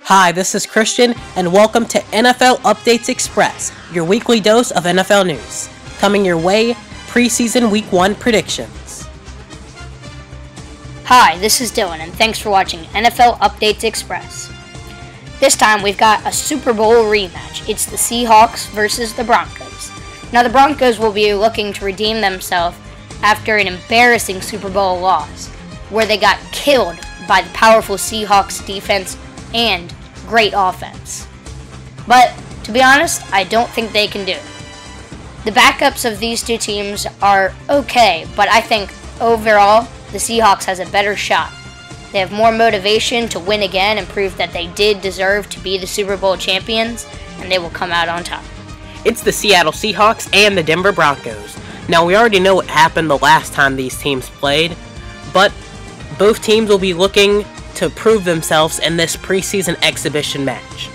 Hi, this is Christian, and welcome to NFL Updates Express, your weekly dose of NFL news. Coming your way, preseason Week 1 predictions. Hi, this is Dylan, and thanks for watching NFL Updates Express. This time we've got a Super Bowl rematch. It's the Seahawks versus the Broncos. Now the Broncos will be looking to redeem themselves after an embarrassing Super Bowl loss, where they got killed by the powerful Seahawks defense and great offense. But to be honest, I don't think they can do it. The backups of these two teams are okay, but I think overall the Seahawks has a better shot. They have more motivation to win again and prove that they did deserve to be the Super Bowl champions, and they will come out on top. It's the Seattle Seahawks and the Denver Broncos. Now, we already know what happened the last time these teams played, but both teams will be looking to prove themselves in this preseason exhibition match.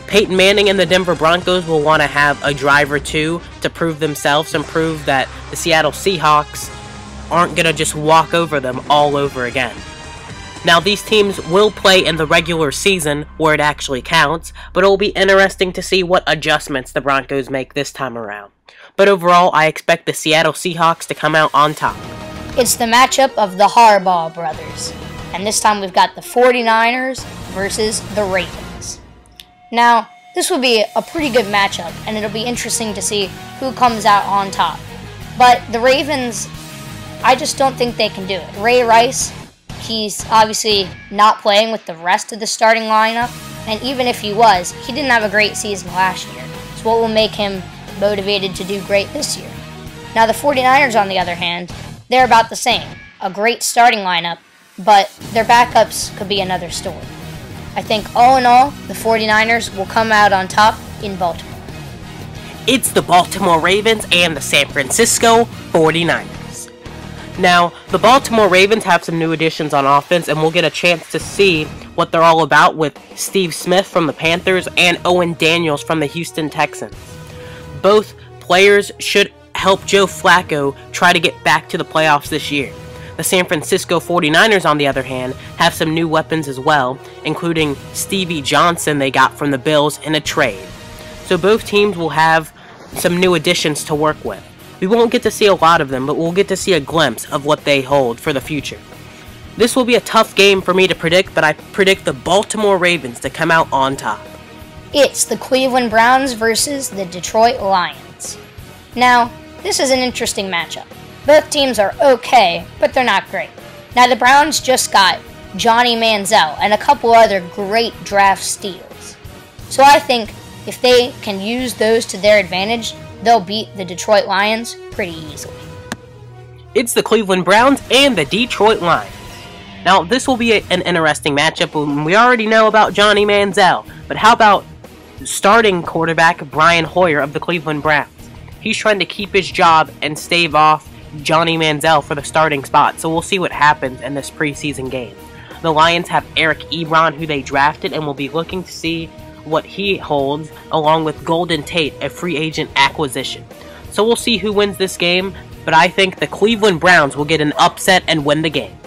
Peyton Manning and the Denver Broncos will want to have a drive or two to prove themselves and prove that the Seattle Seahawks aren't going to just walk over them all over again. Now, these teams will play in the regular season where it actually counts, but it will be interesting to see what adjustments the Broncos make this time around. But overall, I expect the Seattle Seahawks to come out on top. It's the matchup of the Harbaugh brothers. And this time we've got the 49ers versus the Ravens. Now, this will be a pretty good matchup, and it'll be interesting to see who comes out on top. But the Ravens, I just don't think they can do it. Ray Rice, he's obviously not playing with the rest of the starting lineup, and even if he was, he didn't have a great season last year. So what will make him motivated to do great this year? Now, the 49ers, on the other hand, they're about the same. A great starting lineup, but their backups could be another story. I think all in all, the 49ers will come out on top in Baltimore. It's the Baltimore Ravens and the San Francisco 49ers. Now, the Baltimore Ravens have some new additions on offense, and we'll get a chance to see what they're all about with Steve Smith from the Panthers and Owen Daniels from the Houston Texans. Both players should help Joe Flacco try to get back to the playoffs this year. The San Francisco 49ers, on the other hand, have some new weapons as well, including Stevie Johnson they got from the Bills in a trade. So both teams will have some new additions to work with. We won't get to see a lot of them, but we'll get to see a glimpse of what they hold for the future. This will be a tough game for me to predict, but I predict the Baltimore Ravens to come out on top. It's the Cleveland Browns versus the Detroit Lions. Now, this is an interesting matchup. Both teams are okay, but they're not great. Now, the Browns just got Johnny Manziel and a couple other great draft steals. So I think if they can use those to their advantage, they'll beat the Detroit Lions pretty easily. It's the Cleveland Browns and the Detroit Lions. Now, this will be an interesting matchup. We already know about Johnny Manziel, but how about starting quarterback Brian Hoyer of the Cleveland Browns? He's trying to keep his job and stave off Johnny Manziel for the starting spot, so we'll see what happens in this preseason game. The Lions have Eric Ebron, who they drafted, and will be looking to see what he holds, along with Golden Tate, a free agent acquisition. So we'll see who wins this game, but I think the Cleveland Browns will get an upset and win the game.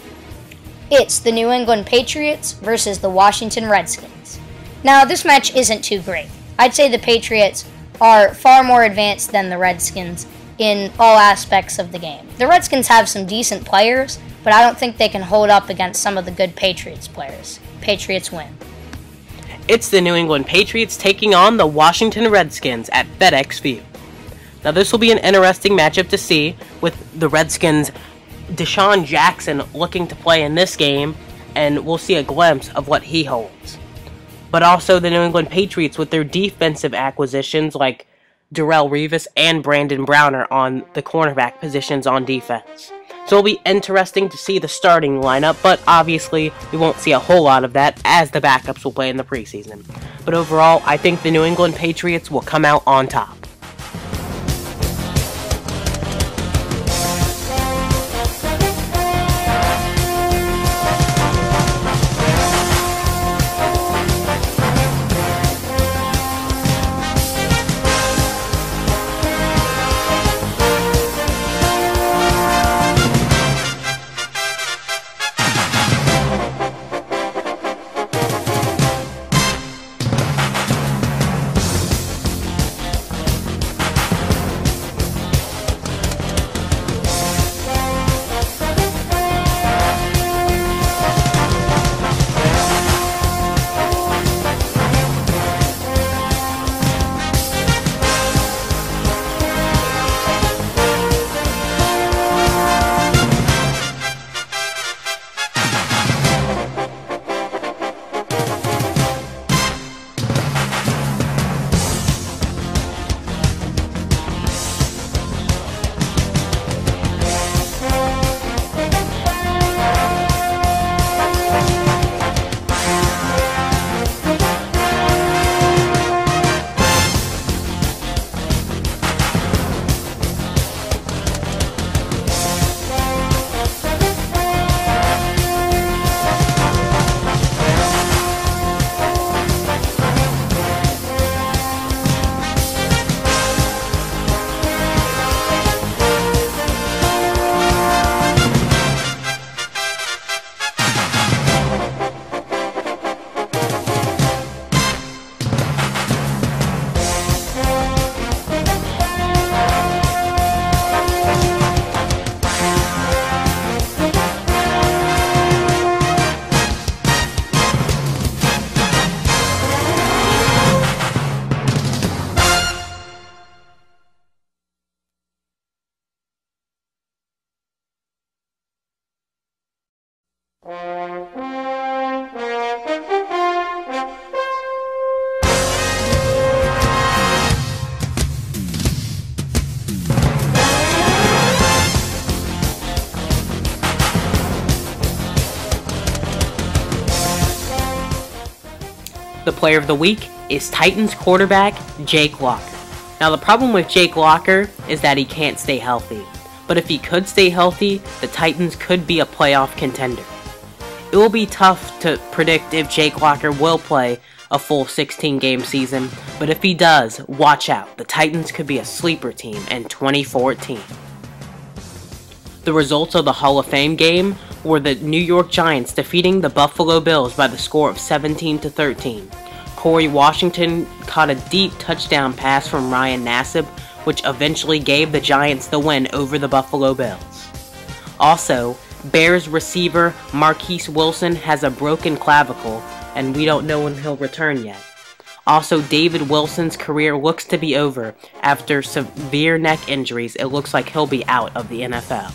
It's the New England Patriots versus the Washington Redskins. Now, this match isn't too great. I'd say the Patriots are far more advanced than the Redskins in all aspects of the game. The Redskins have some decent players, but I don't think they can hold up against some of the good Patriots players. Patriots win. It's the New England Patriots taking on the Washington Redskins at FedEx Field. Now, this will be an interesting matchup to see, with the Redskins' Deshaun Jackson looking to play in this game, and we'll see a glimpse of what he holds. But also the New England Patriots with their defensive acquisitions like Darrelle Revis and Brandon Browner on the cornerback positions on defense. So it'll be interesting to see the starting lineup, but obviously we won't see a whole lot of that as the backups will play in the preseason. But overall, I think the New England Patriots will come out on top. The player of the week is Titans quarterback Jake Locker. Now the problem with Jake Locker is that he can't stay healthy. But if he could stay healthy, the Titans could be a playoff contender. It will be tough to predict if Jake Locker will play a full 16-game season, but if he does, watch out. The Titans could be a sleeper team in 2014. The results of the Hall of Fame game were the New York Giants defeating the Buffalo Bills by the score of 17-13. Corey Washington caught a deep touchdown pass from Ryan Nassib, which eventually gave the Giants the win over the Buffalo Bills. Also, Bears receiver Marquise Wilson has a broken clavicle, and we don't know when he'll return yet. Also, David Wilson's career looks to be over. After severe neck injuries, it looks like he'll be out of the NFL.